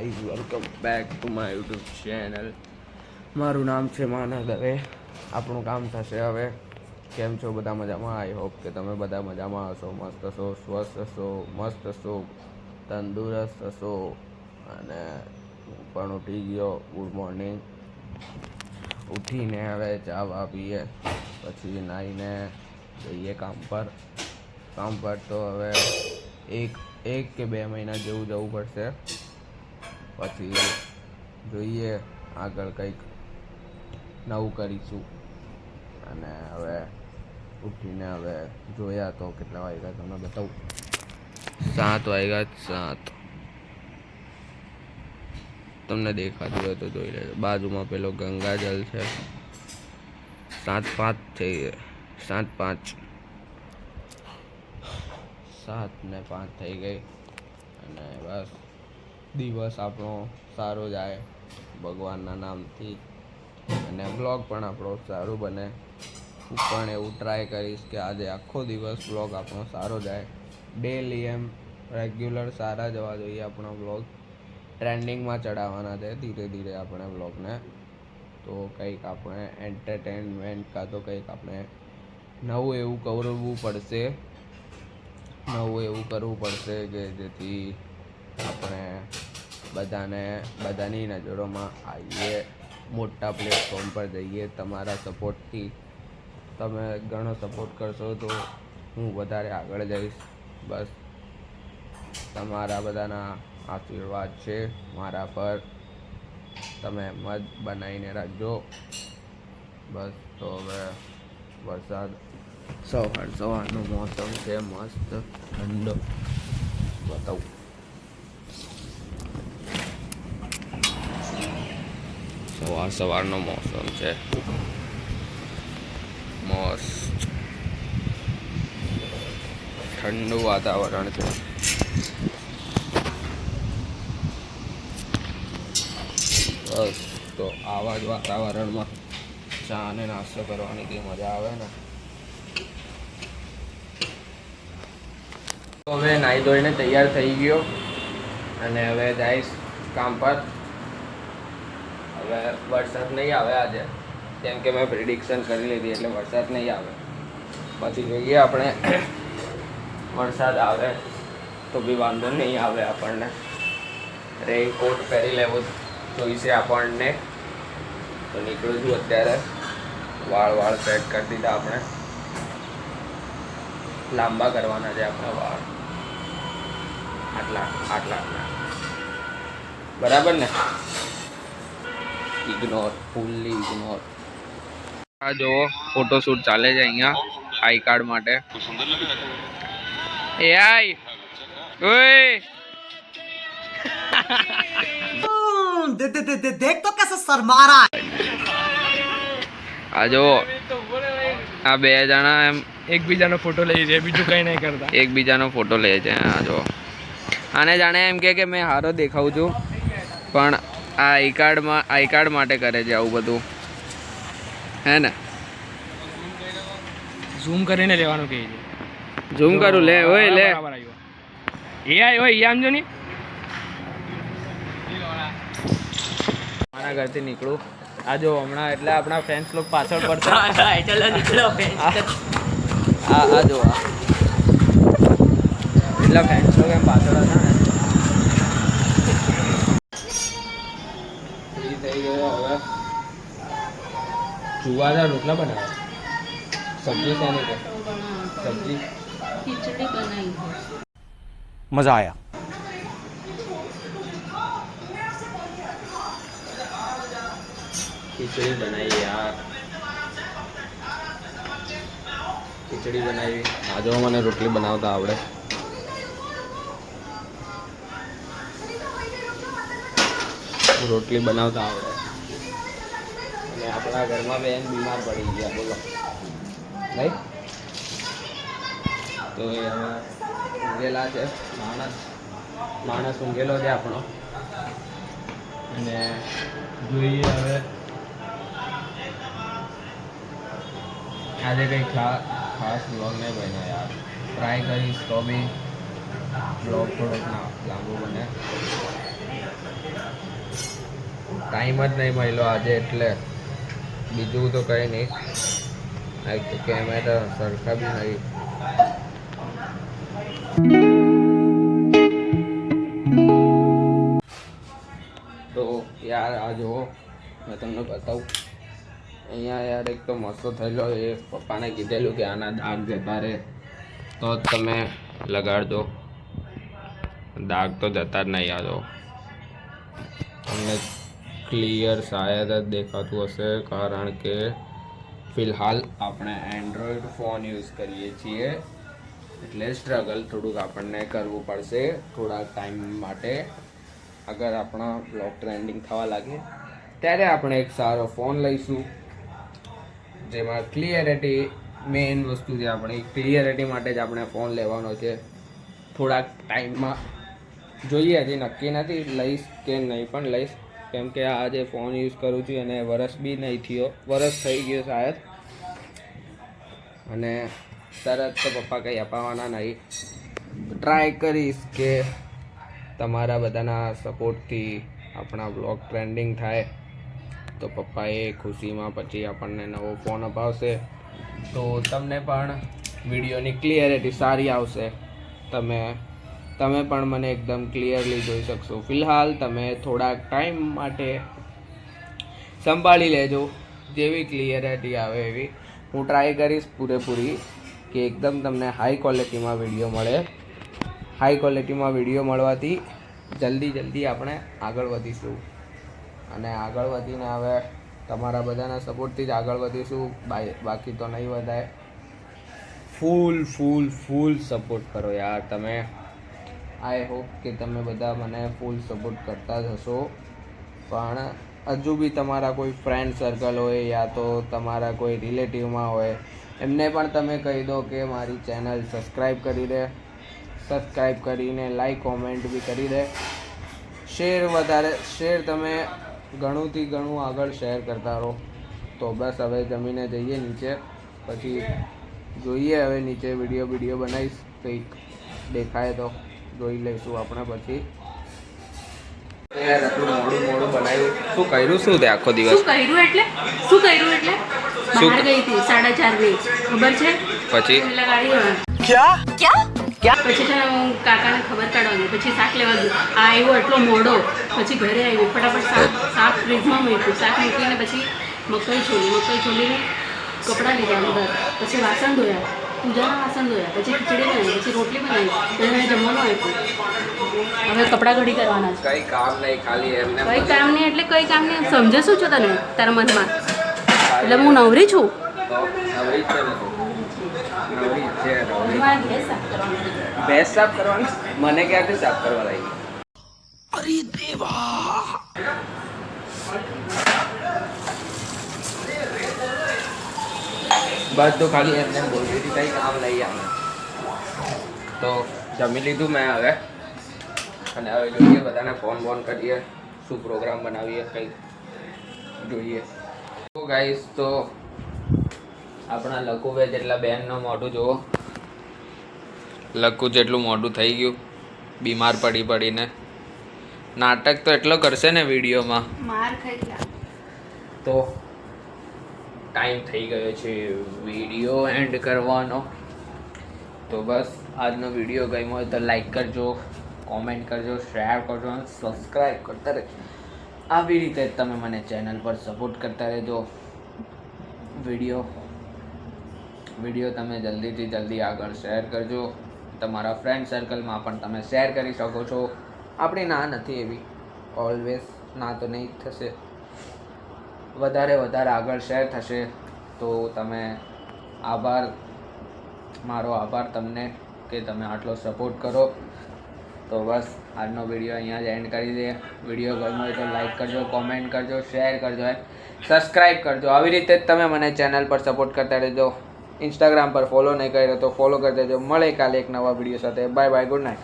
Guys, welcome back to my YouTube channel. મારું નામ છે માનવ દવે. આપણું કામ થશે હવે. કેમ છો બધા? મજામાં? આઈ હોપ કે તમે બધા મજામાં હશો, મસ્ત હશો, સ્વસ્થ હશો, મસ્ત હશો, તંદુરસ્ત હશો. અને હું પણ ઉઠી ગયો. Good morning. ઉઠીને હવે ચા વા પીએ, પછી નાહીને જઈએ કામ પર. કામ પર તો હવે એક કે 2 મહિના જેવું જવું પડશે. પછી જોઈએ આગળ કંઈક નવું કરીશું. અને હવે ઉઠીને હવે જોયા તો કેટલા વાગ્યા તમને બતાવું. 7 વાગ્યા. 7 તમને દેખાતું હોય તો જોઈ લેજો. બાજુમાં પેલો ગંગાજલ છે. 7:05 થઈ ગઈ. 7:05 7:05 થઈ ગઈ. અને બસ દિવસ આપણો સારો જાય ભગવાનના નામથી. અને બ્લોગ પણ આપણો સારું બને. હું પણ એવું ટ્રાય કરીશ કે આજે આખો દિવસ બ્લોગ આપણો સારો જાય. ડેલી એમ રેગ્યુલર સારા જવા જોઈએ આપણો બ્લોગ. ટ્રેન્ડિંગમાં ચડાવવાના છે ધીરે ધીરે આપણે બ્લોગને. તો કંઈક આપણે એન્ટરટેનમેન્ટ કાં તો કંઈક આપણે નવું એવું કરવું પડશે. કે જેથી આપણે બધાની નજરોમાં આવીએ, મોટા પ્લેટફોર્મ પર જઈએ. તમારા સપોર્ટથી તમે ઘણો સપોર્ટ કરશો તો હું વધારે આગળ જઈશ. બસ તમારા બધાના આશીર્વાદ છે મારા પર. તમે મત બનાવીને રાખજો. બસ તો હવે વરસાદ સવારનો મોસમ છે મસ્ત ઠંડો. બતાવું સવારનો મોસમ છે મસ્ત ઠંડુ વાતાવરણ છે. બસ તો આવા જ વાતાવરણમાં ચા અને નાસ્તો કરવાની કંઈ મજા આવે ને. તો હવે નાહી ધોઈને તૈયાર થઈ ગયો અને હવે જઈશ કામ પર. હવે વરસાદ નહીં આવે આજે, કેમ કે મેં પ્રિડિક્શન કરી લીધી એટલે વરસાદ નહીં આવે. પછી જોઈએ આપણે. વરસાદ આવે તો બી વાંધો નહીં આવે આપણને. રેઇનકોટ પહેરી લેવું જોઈશે આપણને. તો નીકળું છું અત્યારે. વાળ સેટ કરી દીધા આપણે. લાંબા કરવાના છે આપણે વાળ. આટલા બરાબર ને? Fully ignore. આ જો ફોટોશૂટ ચાલે છે અહીંયા આઈ કાર્ડ માટે. એ આઈ ઓય देख तो कैसे शर्मा रहा है। આ જો આ 2 જણા એમ એકબીજાનો ફોટો લઈ છે, બીજું કઈ નહીં કરતા. એકબીજાનો ફોટો લે છે. આ જો આને જાણે એમ કે મેં હારો દેખાઉં છું, પણ આ આઈ કાર્ડ માટે કરે છે આવું બધું, હે ને? ઝૂમ કરીને લેવાનું કહે છે. ઝૂમ કરું? લે ઓય લે. એ આઈ ઓય ઈ આમજો ની. મારા ઘરથી નીકળું. આ જો હમણાં એટલે આપણા ફ્રેન્ડ્સ લોક પાછળ પડશે. આ જો એટલા ફ્રેન્ડ્સ લોક એમ પાછળ હતા ને. ફ્રી થઈ ગયો હવે. જુવારના રોટલા બનાવે. સબ્જી શાની કે? સબ્જી खिचड़ी बनाई है. मजा आया। खिचड़ी बनाई यार. खिचड़ी बनाई. आज મને રોટલી બનાવતા આવડે. રોટલી બનાવતા આવડે. અને આપણા ઘરમાં બેન બીમાર પડી ગયા, બોલો નહીં? તો એ હવે ઊંઘેલા છે. માણસ ઊંઘેલો છે આપણો. અને જોઈએ હવે આજે કંઈ ખાસ બ્લોગ નહીં બન્યો યાર. ટ્રાય કરીશ તો બી બ્લોગ થોડોક લાંબો બને. ટાઈમ જ નહીં મળ્યો આજે, એટલે બીજું તો કંઈ નહીં. એક તો કેમેરા સરખા બી નહીં. તો યાર આ જુઓ, મેં તમને બતાવું. અહીંયા યાર એક તો મસ્ત થયેલો, એ પપ્પાને કીધેલું કે આના દાગ જતા રહે તો જ તમે લગાડજો. દાગ તો જતા જ નહીં. આ જો તમને ક્લિયર શાયદ જ દેખાતું હશે, કારણ કે ફિલહાલ આપણે એન્ડ્રોઈડ ફોન યુઝ કરીએ છીએ, એટલે સ્ટ્રગલ થોડુંક આપણને કરવું પડશે થોડાક ટાઈમ માટે. અગર આપણા બ્લોગ ટ્રેન્ડિંગ થવા લાગે ત્યારે આપણે એક સારો ફોન લઈશું, જેમાં ક્લિયરિટી મેઇન વસ્તુ છે. આપણે ક્લિયરિટી માટે જ આપણે ફોન લેવાનો છે. થોડાક ટાઈમમાં જોઈએ, હજી નક્કી નથી લઈશ કે નહીં, પણ લઈશ. કેમ કે આ જે ફોન યુઝ કરું છું એને વરસ બી નહીં થયો, વરસ થઈ ગયો શાયદ, અને તરત તો પપ્પા કંઈ અપાવવાના નહીં. ટ્રાય કરીશ કે તમારા બધાના સપોર્ટથી આપણા બ્લોગ ટ્રેન્ડિંગ થાય તો પપ્પા એ ખુશીમાં પછી આપણને નવો ફોન અપાવશે, તો તમને પણ વિડીયોની ક્લિયરિટી સારી આવશે. તમે પણ મને એકદમ ક્લિયરલી જોઈ શકશો. ફિલહાલ તમે થોડાક ટાઈમ માટે સંભાળી લેજો, જેવી ક્લિયરિટી આવે એવી હું ટ્રાય કરીશ પૂરેપૂરી કે એકદમ તમને હાઈ ક્વોલિટીમાં વિડીયો મળે. હાઈ ક્વોલિટીમાં વિડીયો મળવાથી જલ્દી આપણે આગળ વધીશું, અને આગળ વધીને હવે તમારા બધાના સપોર્ટથી જ આગળ વધીશું, બાકી તો નહીં વધાય. ફૂલ સપોર્ટ કરો યાર તમે. આઈ હોપ કે તમે બધા મને ફૂલ સપોર્ટ કરતા જ હશો, પણ હજુ બી તમારા કોઈ ફ્રેન્ડ સર્કલ હોય યા તો તમારા કોઈ રિલેટિવમાં હોય, એમને પણ તમે કહી દો કે મારી ચેનલ સબસ્ક્રાઈબ કરી દે, સબસ્ક્રાઈબ કરીને લાઈક કોમેન્ટ બી કરી દે. શેર તમે ઘણુંથી ઘણું આગળ શેર કરતા રહો. તો બસ હવે જમીને જઈએ નીચે, પછી જોઈએ હવે નીચે વિડીયો બનાવીશ, કંઈક દેખાય તો જોઈ લઈશું આપણે. પછી યાર આટલું મોડું બનાવ્યું, શું કર્યું શું તે આખો દિવસ? શું કર્યું એટલે બહાર ગઈ હતી 4:30 ખબર છે? પછી પછી છે ને હું કાકાને ખબર કાઢવાની, પછી શાક લેવા ગયું. આ આવ્યો એટલો મોડો, પછી ઘરે આવી ફટાફટ શાક ફ્રીજમાં મૂક્યું. શાક મૂકીને પછી મકાઈ છોલીને કપડાં લીધા અંદર, પછી વાસણ ધોયા, પૂજાના વાસણ ધોયા, પછી ખીચડી બનાવી, પછી રોટલી બનાવી, પછી મને જમવાનું આપ્યું. હવે કપડાં ઘડી કરવાના છે. કઈ કામ નહીં, ખાલી એમને કઈ કામ નહીં એટલે કઈ કામ નહીં, સમજે શું છો તને તારા મનમાં? એટલે હું નવરી છું. નવરી છે ને તું? નવરી છે. મારે ગેસ સાફ કરવાનો છે. ભેંસ સાફ કરવાની? મને ક્યાંથી સાફ કરવા લાગી? અરે દેવા. બસ તો ખાલી એમને બોલતી હતી કંઈ કામ લઈ આવે. તો જમી લીધું મેં હવે, અને હવે જોઈએ બધાને ફોન કરીએ, શું પ્રોગ્રામ બનાવીએ, કંઈ જોઈએ. તો ગાઈસ, તો આપણા લકુવે જેટલા બેનનું મોઢું જુઓ, લકુ જેટલું મોઢું થઈ ગયું બીમાર પડીને. નાટક તો એટલો કરશે ને વિડીયોમાં. માર ખાઈ ગયા. તો ટાઈમ થઈ ગયો છે વિડીયો એન્ડ કરવાનો. તો બસ આજનો વિડીયો ગમ્યો હોય તો લાઈક કરજો, કોમેન્ટ કરજો, શેર કરજો અને સબસ્ક્રાઈબ કરતા રહેજો. આવી રીતે તમે મને ચેનલ પર સપોર્ટ કરતા રહેજો. વિડીયો તમે જલ્દી આગળ શેર કરજો. તમારા ફ્રેન્ડ સર્કલમાં પણ તમે શેર કરી શકો છો. આપણી ના નથી એવી, ઓલવેઝ ના તો નહીં થશે, વધારે આગળ શેર થશે. તો તમે મારો આભાર તમને કે તમે આટલો સપોર્ટ કરો. તો બસ આજનો વિડીયો અહીંયા જ એન્ડ કરી દઈએ. વિડીયો ગમ્યો હોય તો લાઈક કરજો, કોમેન્ટ કરજો, શેર કરજો, સબસ્ક્રાઈબ કરજો. આવી રીતે જ તમે મને ચેનલ પર સપોર્ટ કરતા રહેજો. ઇન્સ્ટાગ્રામ પર ફોલો નહીં કર્યો તો ફોલો કરી દેજો. મળે કાલે એક નવા વિડીયો સાથે. Bye, good night.